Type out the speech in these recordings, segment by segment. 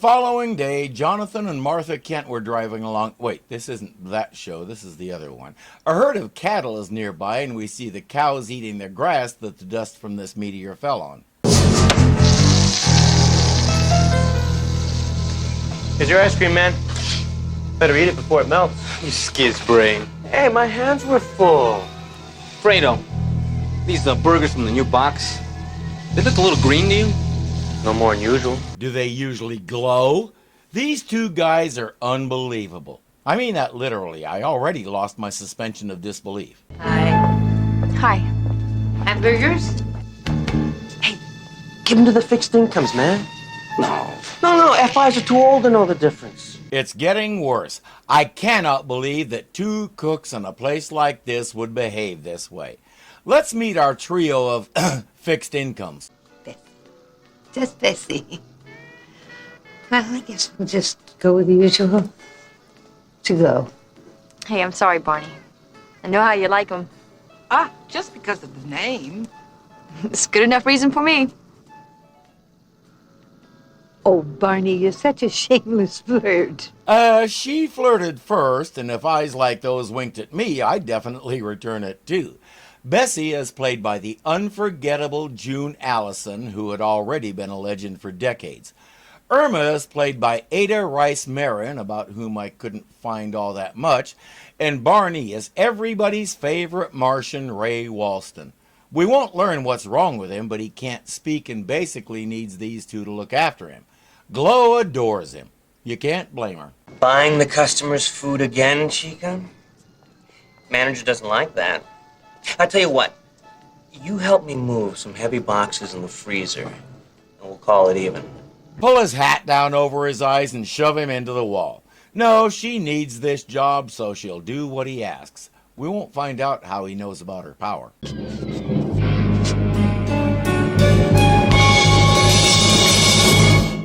following day, Jonathan and Martha Kent were driving along. Wait, this isn't that show. This is the other one. A herd of cattle is nearby, and we see the cows eating the grass that the dust from this meteor fell on. Here's your ice cream, man. Better eat it before it melts. You skid's brain. Hey, my hands were full. Fredo, these burgers from the new box, they look a little green to you? No more than usual. Do they usually glow? These two guys are unbelievable. I mean that literally. I already lost my suspension of disbelief. Hi. Hi. Hamburgers? Hey, give them to the fixed incomes, man. No, FIs are too old to know the difference. It's getting worse. I cannot believe that two cooks in a place like this would behave this way. Let's meet our trio of fixed incomes. Just Bessie. Well, I guess we'll just go with the usual. To go. Hey, I'm sorry, Barney. I know how you like them. Just because of the name. It's good enough reason for me. Oh, Barney, you're such a shameless flirt. She flirted first, and if eyes like those winked at me, I'd definitely return it too. Bessie is played by the unforgettable June Allison, who had already been a legend for decades. Irma is played by Ada Rice Marin, about whom I couldn't find all that much, and Barney is everybody's favorite Martian, Ray Walston. We won't learn what's wrong with him, but he can't speak and basically needs these two to look after him. Glo adores him. You can't blame her. Buying the customers food again, Chica? Manager doesn't like that. I tell you what, you help me move some heavy boxes in the freezer, and we'll call it even. Pull his hat down over his eyes and shove him into the wall. No, she needs this job, so she'll do what he asks. We won't find out how he knows about her power.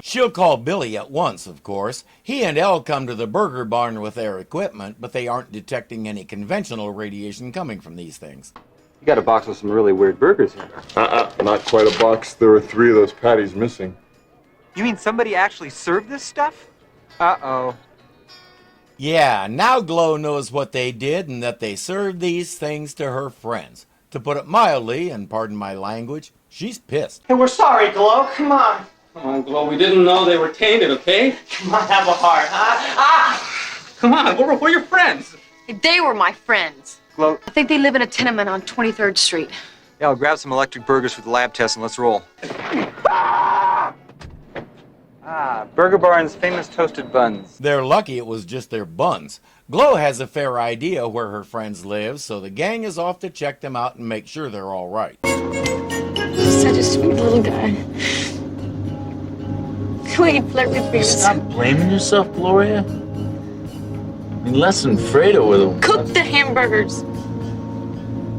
She'll call Billy at once, of course. He and Elle come to the burger barn with their equipment, but they aren't detecting any conventional radiation coming from these things. You got a box with some really weird burgers here. Not quite a box. There were 3 of those patties missing. You mean somebody actually served this stuff? Uh-oh. Yeah, now Glo knows what they did and that they served these things to her friends. To put it mildly, and pardon my language, she's pissed. Hey, we're sorry, Glo. Come on. Come on, Glo, we didn't know they were tainted, okay? Come on, have a heart, huh? Come on, we're your friends. They were my friends. Glo. I think they live in a tenement on 23rd Street. Yeah, I'll grab some electric burgers for the lab test and let's roll. Burger Barn's famous toasted buns. They're lucky it was just their buns. Glo has a fair idea where her friends live, so the gang is off to check them out and make sure they're all right. Such a sweet little guy. Will you flirt with me? Stop blaming yourself, Gloria. I mean, less than Fredo with a... Cook the hamburgers.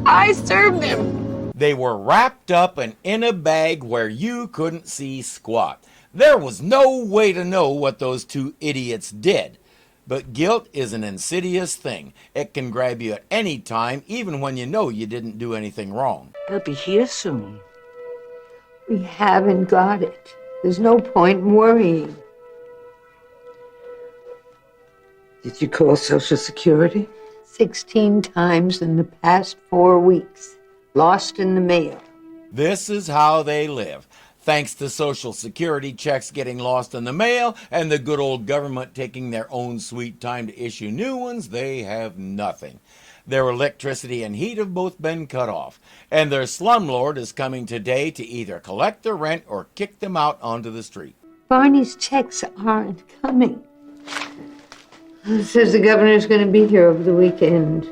I served them. They were wrapped up and in a bag where you couldn't see squat. There was no way to know what those two idiots did. But guilt is an insidious thing. It can grab you at any time, even when you know you didn't do anything wrong. They'll be here soon. We haven't got it. There's no point in worrying. Did you call Social Security? 16 times in the past 4 weeks. Lost in the mail. This is how they live. Thanks to Social Security checks getting lost in the mail and the good old government taking their own sweet time to issue new ones, they have nothing. Their electricity and heat have both been cut off, and their slumlord is coming today to either collect the rent or kick them out onto the street. Barney's checks aren't coming. Says the governor's going to be here over the weekend.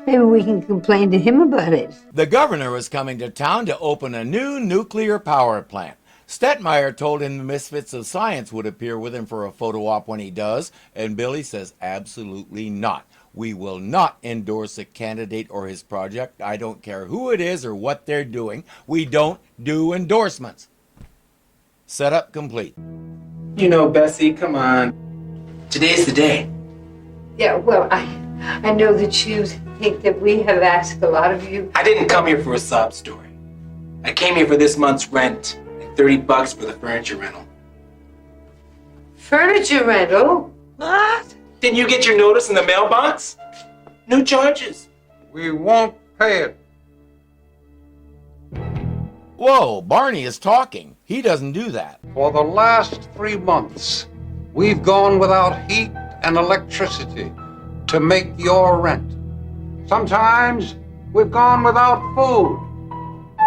Maybe we can complain to him about it. The governor is coming to town to open a new nuclear power plant. Stetmeyer told him the Misfits of Science would appear with him for a photo op when he does, and Billy says absolutely not. We will not endorse a candidate or his project. I don't care who it is or what they're doing. We don't do endorsements. Setup complete. You know, Bessie, come on. Today's the day. Yeah, well, I know that you think that we have asked a lot of you. I didn't come here for a sob story. I came here for this month's rent and $30 for the furniture rental. Furniture rental? What? Didn't you get your notice in the mailbox? No charges. We won't pay it. Whoa, Barney is talking. He doesn't do that. For the last 3 months, we've gone without heat and electricity to make your rent. Sometimes we've gone without food.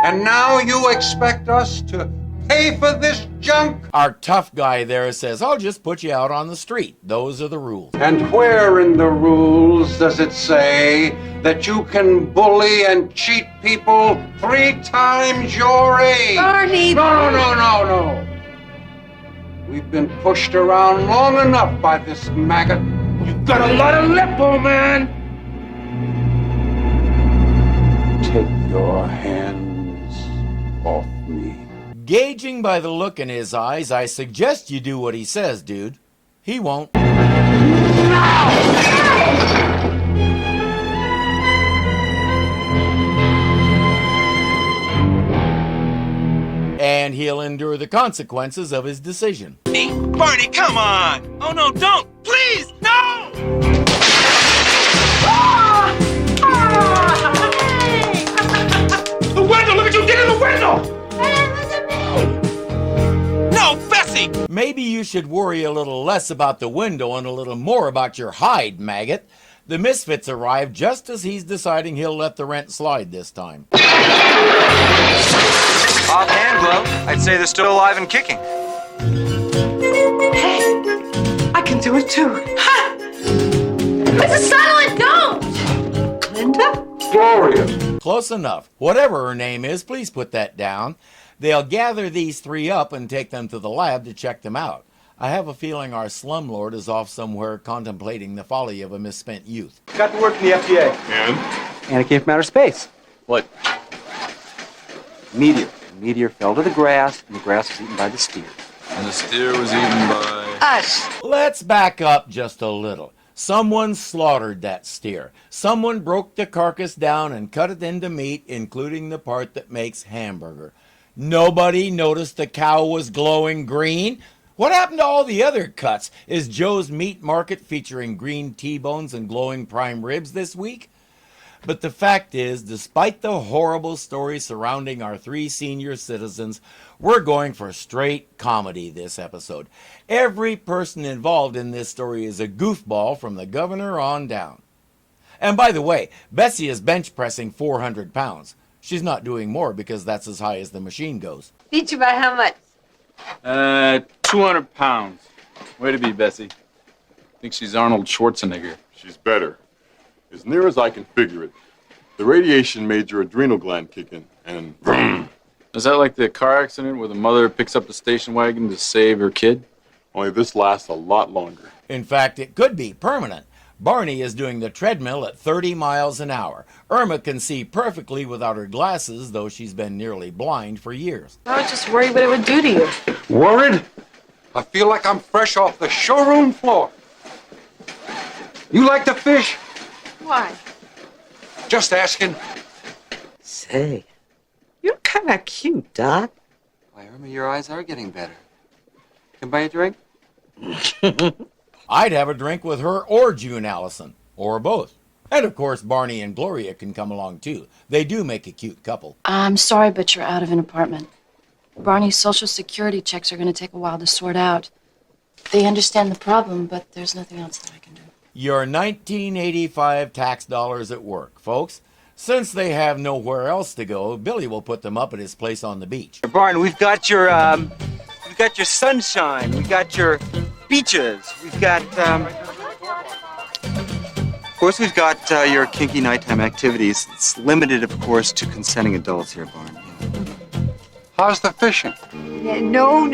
And now you expect us to pay for this junk? Our tough guy there says, I'll just put you out on the street. Those are the rules. And where in the rules does it say that you can bully and cheat people 3 times your age? Barney! No. We've been pushed around long enough by this maggot. You got a lot of lip, old man. Take your hands off me. Gauging by the look in his eyes, I suggest you do what he says, dude. He won't. And he'll endure the consequences of his decision. Hey, Barney, come on. Oh, no, don't. Please, no. The window, look at you, get in the window. No, Bessie! Maybe you should worry a little less about the window and a little more about your hide, maggot. The Misfits arrive just as he's deciding he'll let the rent slide this time. Offhand, Glow, I'd say they're still alive and kicking. Hey, I can do it too. Ha! Mrs. Sutherland, don't! Linda? Gloria! Close enough. Whatever her name is, please put that down. They'll gather these 3 up and take them to the lab to check them out. I have a feeling our slumlord is off somewhere contemplating the folly of a misspent youth. Got to work in the FDA. And it came from outer space. What? Meteor. The meteor fell to the grass, and the grass was eaten by the steer. And the steer was eaten by... Us. Let's back up just a little. Someone slaughtered that steer. Someone broke the carcass down and cut it into meat, including the part that makes hamburger. Nobody noticed the cow was glowing green. What happened to all the other cuts? Is Joe's Meat Market featuring green T-bones and glowing prime ribs this week? But the fact is, despite the horrible story surrounding our 3 senior citizens, we're going for straight comedy this episode. Every person involved in this story is a goofball from the governor on down. And by the way, Bessie is bench pressing 400 pounds. She's not doing more because that's as high as the machine goes. Beat you by how much? 200 pounds. Way to be, Bessie. Think she's Arnold Schwarzenegger. She's better. As near as I can figure it, the radiation made your adrenal gland kick in, and boom. Is that like the car accident where the mother picks up the station wagon to save her kid? Only this lasts a lot longer. In fact, it could be permanent. Barney is doing the treadmill at 30 miles an hour. Irma can see perfectly without her glasses, though she's been nearly blind for years. I was just worried what it would do to you. Worried? I feel like I'm fresh off the showroom floor. You like to fish? Why? Just asking. Say, you're kind of cute, Doc. Why, Irma, your eyes are getting better. Can I buy a drink? I'd have a drink with her or June Allison, or both. And of course, Barney and Gloria can come along too. They do make a cute couple. I'm sorry, but you're out of an apartment. Barney's Social Security checks are going to take a while to sort out. They understand the problem, but there's nothing else that I can do. Your 1985 tax dollars at work, folks. Since they have nowhere else to go, Billy will put them up at his place on the beach. Barney, we've got your sunshine. We got your beaches. We've got, of course, we've got your kinky nighttime activities. It's limited, of course, to consenting adults here, Barney. How's the fishing? No.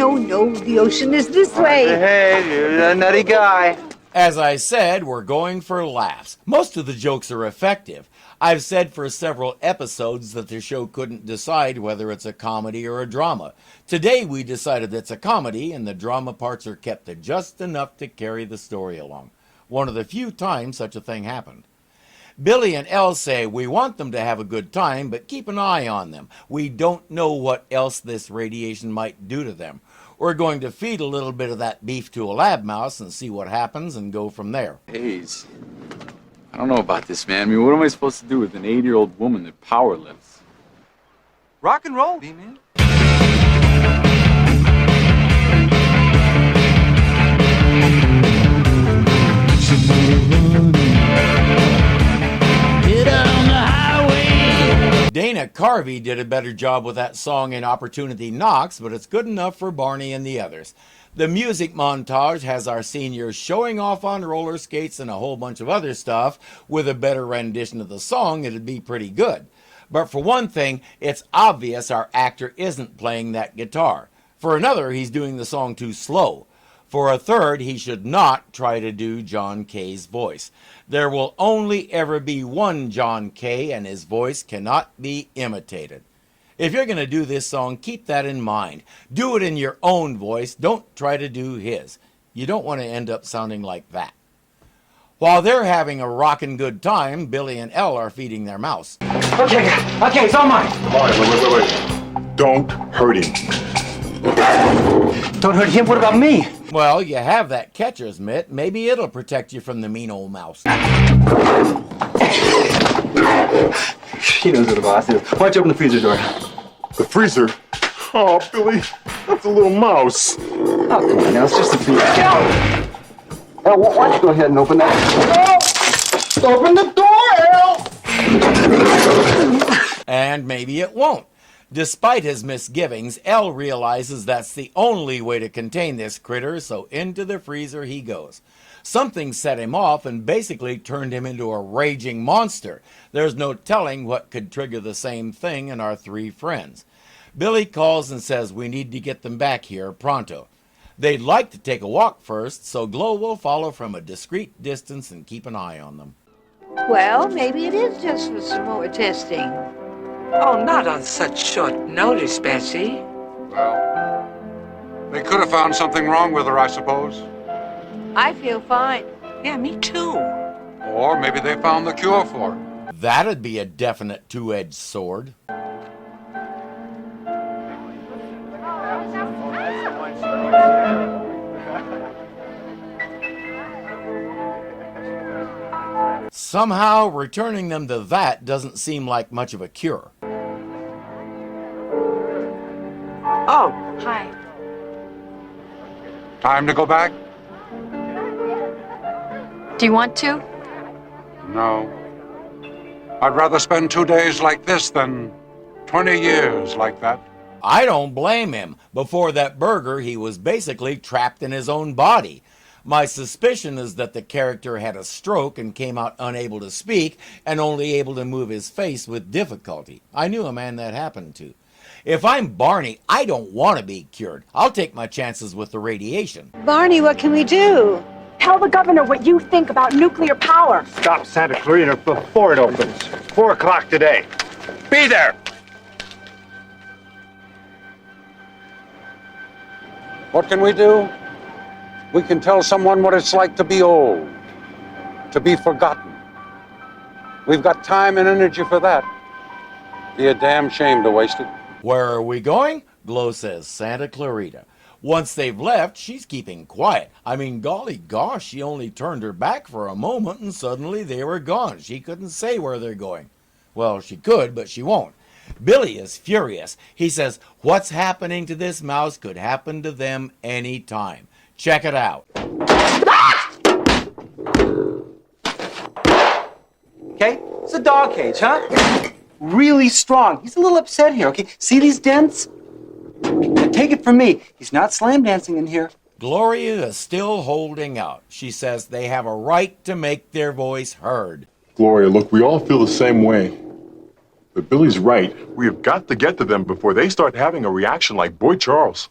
The ocean is this way. Hey, you're a nutty guy. As I said, we're going for laughs. Most of the jokes are effective. I've said for several episodes that the show couldn't decide whether it's a comedy or a drama. Today we decided it's a comedy, and the drama parts are kept to just enough to carry the story along. One of the few times such a thing happened. Billy and Elle say we want them to have a good time, but keep an eye on them. We don't know what else this radiation might do to them. We're going to feed a little bit of that beef to a lab mouse and see what happens and go from there. Hayes, I don't know about this, man. I mean, what am I supposed to do with an 80-year-old woman that power lifts? Rock and roll, B-man. Dana Carvey did a better job with that song in Opportunity Knocks, but it's good enough for Barney and the others. The music montage has our seniors showing off on roller skates and a whole bunch of other stuff. With a better rendition of the song, it'd be pretty good. But for one thing, it's obvious our actor isn't playing that guitar. For another, he's doing the song too slow. For a third, he should not try to do John Kay's voice. There will only ever be one John Kay, and his voice cannot be imitated. If you're going to do this song, keep that in mind. Do it in your own voice. Don't try to do his. You don't want to end up sounding like that. While they're having a rockin' good time, Billy and Elle are feeding their mouse. Okay, it's all mine. All right, wait. Don't hurt him. Don't hurt him. What about me? Well, you have that catcher's mitt. Maybe it'll protect you from the mean old mouse. She knows what the boss is. Why don't you open the freezer door? The freezer? Oh, Billy, that's a little mouse. Oh, come on now. It's just a freezer. Elle, why don't you go ahead and open that? No! Open the door, Elle! And maybe it won't. Despite his misgivings, Elle realizes that's the only way to contain this critter, so into the freezer he goes. Something set him off and basically turned him into a raging monster. There's no telling what could trigger the same thing in our three friends. Billy calls and says we need to get them back here pronto. They'd like to take a walk first, so Glo will follow from a discreet distance and keep an eye on them. Well, maybe it is just for some more testing. Oh, not on such short notice, Bessie. Well, they could have found something wrong with her, I suppose. I feel fine. Yeah, me too. Or maybe they found the cure for it. That'd be a definite two-edged sword. Somehow, returning them to that doesn't seem like much of a cure. Oh, Hi. Time to go back? Do you want to? No. I'd rather spend 2 days like this than 20 years like that. I don't blame him. Before that burger, he was basically trapped in his own body. My suspicion is that the character had a stroke and came out unable to speak and only able to move his face with difficulty. I knew a man that happened to. If I'm Barney, I don't want to be cured. I'll take my chances with the radiation. Barney, what can we do? Tell the governor what you think about nuclear power. Stop Santa Clarita before it opens. 4 o'clock today. Be there! What can we do? We can tell someone what it's like to be old, to be forgotten. We've got time and energy for that. Be a damn shame to waste it. Where are we going? Glo says Santa Clarita. Once they've left, she's keeping quiet. I mean, golly gosh, she only turned her back for a moment and suddenly they were gone. She couldn't say where they're going. Well, she could, but she won't. Billy is furious. He says, what's happening to this mouse could happen to them any time. Check it out. Okay? It's a dog cage, huh? Really strong. He's a little upset here, okay? See these dents? Take it from me. He's not slam dancing in here. Gloria is still holding out. She says they have a right to make their voice heard. Gloria, look, we all feel the same way. But Billy's right. We have got to get to them before they start having a reaction like Boy Charles.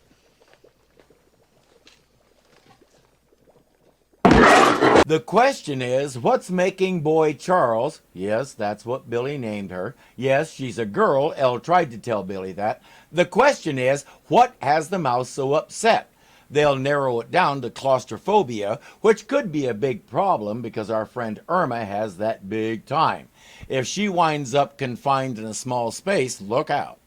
The question is, what's making Boy Charles, yes, that's what Billy named her, yes, she's a girl, Elle tried to tell Billy that. The question is, what has the mouse so upset? They'll narrow it down to claustrophobia, which could be a big problem because our friend Irma has that big time. If she winds up confined in a small space, look out.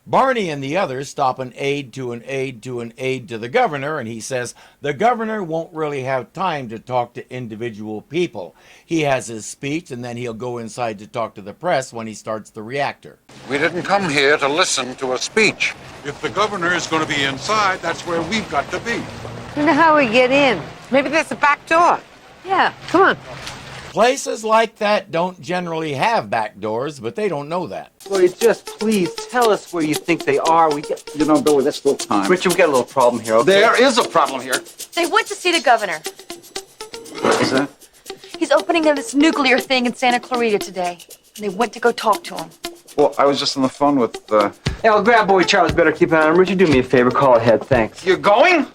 Barney and the others stop an aide to an aide to an aide to the governor, and he says the governor won't really have time to talk to individual people. He has his speech, and then he'll go inside to talk to the press when he starts the reactor. We didn't come here to listen to a speech. If the governor is going to be inside, that's where we've got to be. You know how we get in? Maybe there's a back door. Yeah, come on. Places like that don't generally have back doors, but they don't know that. Gloria, just please tell us where you think they are. You know, Billy, that's full time. Richard, we got a little problem here, okay? There is a problem here. They went to see the governor. What is that? He's opening this nuclear thing in Santa Clarita today. And they went to go talk to him. Well, I was just on the phone with, Hey, well, grab boy Charles, better keep an eye on him. Richard, do me a favor, call ahead, thanks. You're going?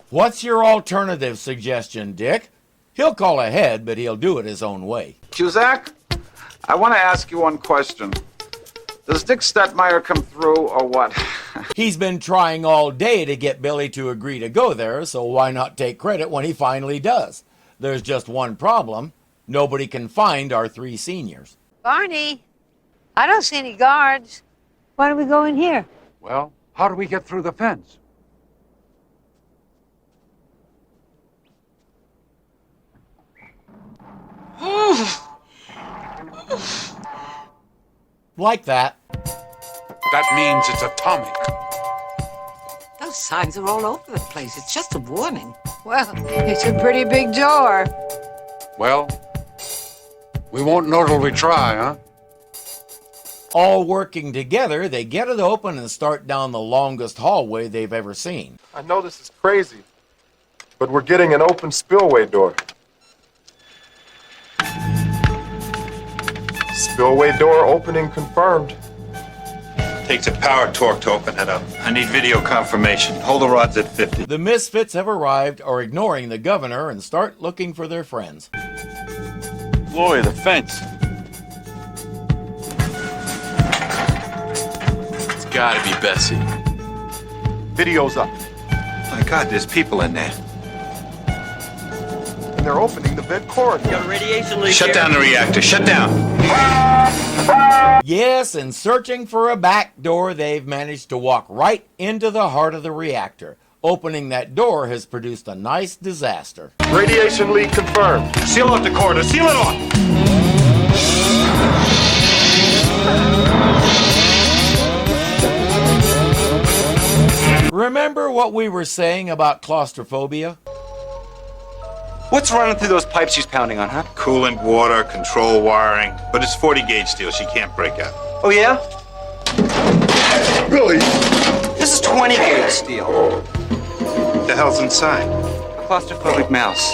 What's your alternative suggestion, Dick? He'll call ahead, but he'll do it his own way. Cusack, I want to ask you one question. Does Dick Stetmeyer come through, or what? He's been trying all day to get Billy to agree to go there, so why not take credit when he finally does? There's just one problem. Nobody can find our 3 seniors. Barney, I don't see any guards. Why don't we go in here? Well, how do we get through the fence? Like that. That means it's atomic. Those signs are all over the place. It's just a warning. Well, it's a pretty big door. Well, we won't know till we try, huh? All working together, they get it open and start down the longest hallway they've ever seen. I know this is crazy, but we're getting an open spillway door. Spillway door opening confirmed. Takes a power torque to open it up. I need video confirmation. Hold the rods at 50. The Misfits have arrived, are ignoring the governor, and start looking for their friends. Gloria, the fence. It's gotta be Bessie. Video's up. My God, there's people in there. And they're opening the vent corridor. Got a radiation leak Shut here. down the reactor. Shut down. Yes, and searching for a back door, they've managed to walk right into the heart of the reactor. Opening that door has produced a nice disaster. Radiation leak confirmed. Seal off the corridor. Seal it off. Remember what we were saying about claustrophobia? What's running through those pipes she's pounding on, huh? Coolant, water, control wiring. But it's 40 gauge steel. She can't break out. Oh, yeah? Billy! This is 20 gauge steel. What the hell's inside? A claustrophobic mouse.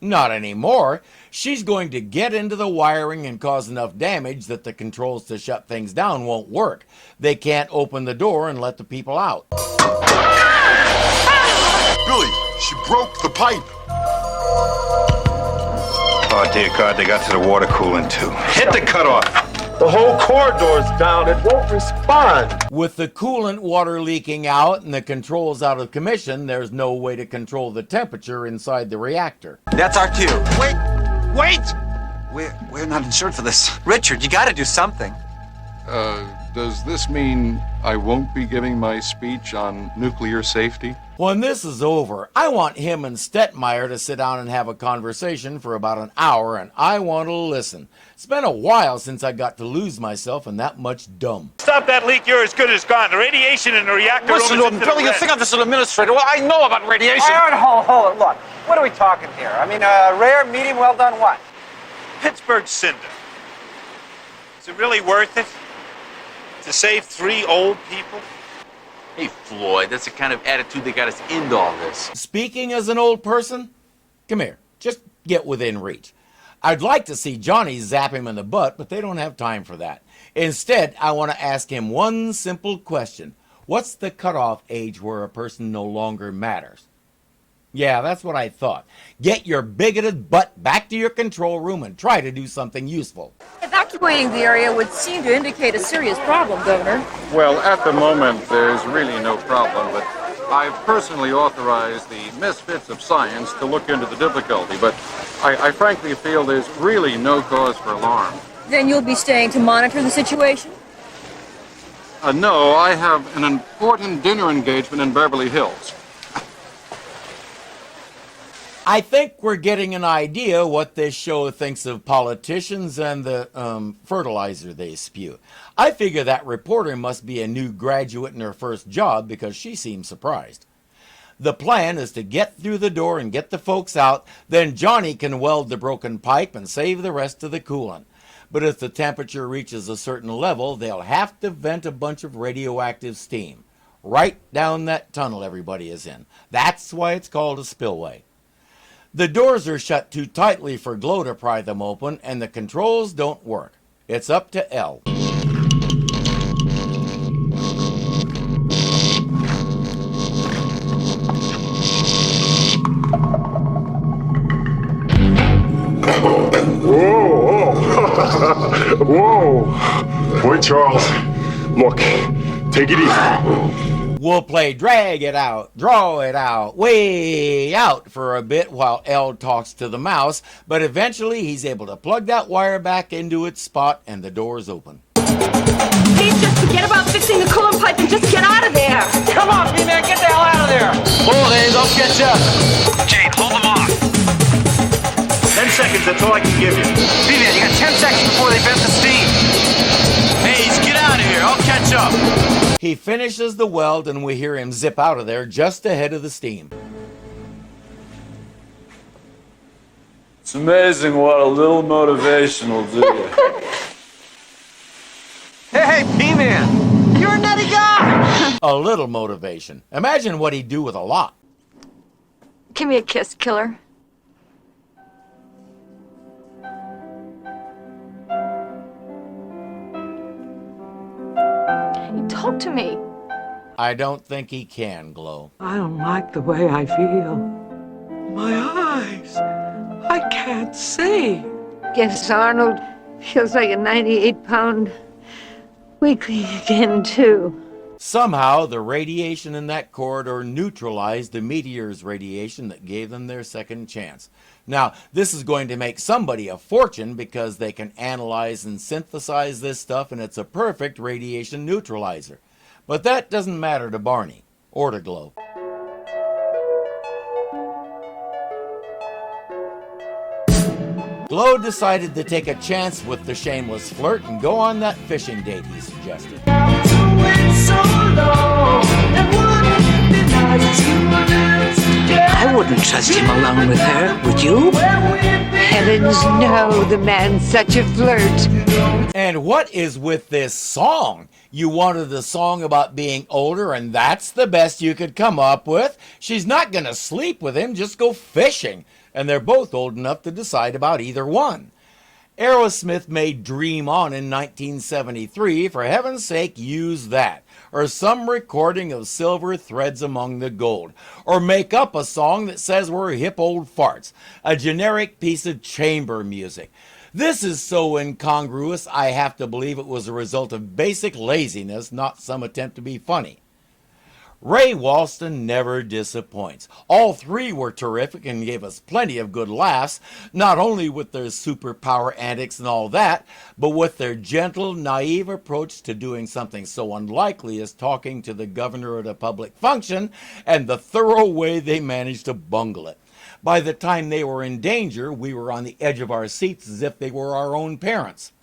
Not anymore. She's going to get into the wiring and cause enough damage that the controls to shut things down won't work. They can't open the door and let the people out. Billy, she broke the pipe. Oh, dear God, they got to the water coolant, too. Hit the cutoff. The whole corridor's down. It won't respond. With the coolant water leaking out and the controls out of commission, there's no way to control the temperature inside the reactor. That's our cue. Wait! We're not insured for this. Richard, you gotta do something. Does this mean I won't be giving my speech on nuclear safety? When this is over, I want him and Stetmeyer to sit down and have a conversation for about an hour, and I want to listen. It's been a while since I got to lose myself in that much dumb. Stop that leak. You're as good as gone. The radiation in the reactor Listen room to is him, Billy. You think I'm just an administrator? Well, I know about radiation. All right, hold it. Look, what are we talking here? I mean, rare, medium, well done, what? Pittsburgh cinder. Is it really worth it? To save 3 old people? Hey, Floyd, that's the kind of attitude that got us into all this. Speaking as an old person, come here, just get within reach. I'd like to see Johnny zap him in the butt, but they don't have time for that. Instead, I want to ask him one simple question. What's the cutoff age where a person no longer matters? Yeah, that's what I thought. Get your bigoted butt back to your control room and try to do something useful. Evacuating the area would seem to indicate a serious problem, Governor. Well, at the moment, there's really no problem, but I've personally authorized the Misfits of Science to look into the difficulty, but I frankly feel there's really no cause for alarm. Then you'll be staying to monitor the situation? No, I have an important dinner engagement in Beverly Hills. I think we're getting an idea what this show thinks of politicians and the fertilizer they spew. I figure that reporter must be a new graduate in her first job because she seems surprised. The plan is to get through the door and get the folks out, then Johnny can weld the broken pipe and save the rest of the coolant. But if the temperature reaches a certain level, they'll have to vent a bunch of radioactive steam. Right down that tunnel everybody is in. That's why it's called a spillway. The doors are shut too tightly for Glow to pry them open, and the controls don't work. It's up to L. Whoa! Whoa! Boy, Charles, look, take it easy. We'll play drag it out, draw it out, way out for a bit while L talks to the mouse, but eventually he's able to plug that wire back into its spot and the door's open. Please just forget about fixing the coolant pipe and just get out of there. Come on, B-Man, get the hell out of there. Hold it, I'll catch up. Jane, hold them off. 10 seconds, that's all I can give you. B-Man, you got 10 seconds before they vent the steam. Hayes, get out of here, I'll catch up. He finishes the weld and we hear him zip out of there just ahead of the steam. It's amazing what a little motivation will do. Hey, B-Man, you're a nutty guy. A little motivation. Imagine what he'd do with a lot. Give me a kiss, killer. Talk to me. I don't think he can, Glow. I don't like the way I feel. My eyes. I can't see. Guess Arnold feels like a 98-pound weakling again, too. Somehow, the radiation in that corridor neutralized the meteor's radiation that gave them their second chance. Now, this is going to make somebody a fortune because they can analyze and synthesize this stuff, and it's a perfect radiation neutralizer. But that doesn't matter to Barney or to Glow. Glow decided to take a chance with the shameless flirt and go on that fishing date he suggested. I wouldn't trust him alone with her, would you? Heavens no, the man's such a flirt. And what is with this song? You wanted a song about being older and that's the best you could come up with? She's not going to sleep with him, just go fishing. And they're both old enough to decide about either one. Aerosmith made Dream On in 1973. For heaven's sake, use that. Or some recording of Silver Threads Among the Gold. Or make up a song that says we're hip old farts. A generic piece of chamber music. This is so incongruous, I have to believe it was a result of basic laziness, not some attempt to be funny. Ray Walston never disappoints. All three were terrific and gave us plenty of good laughs, not only with their superpower antics and all that, but with their gentle, naive approach to doing something so unlikely as talking to the governor at a public function, and the thorough way they managed to bungle it. By the time they were in danger, we were on the edge of our seats as if they were our own parents.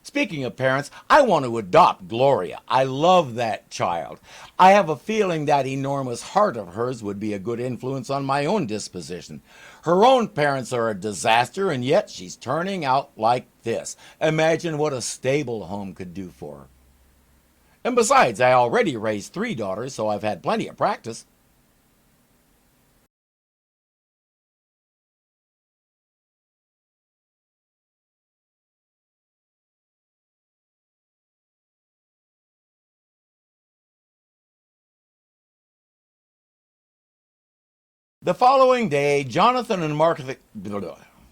Speaking of parents, I want to adopt Gloria. I love that child. I have a feeling that enormous heart of hers would be a good influence on my own disposition. Her own parents are a disaster, and yet she's turning out like this. Imagine what a stable home could do for her. And besides, I already raised 3 daughters, so I've had plenty of practice. The following day, Jonathan and Martha...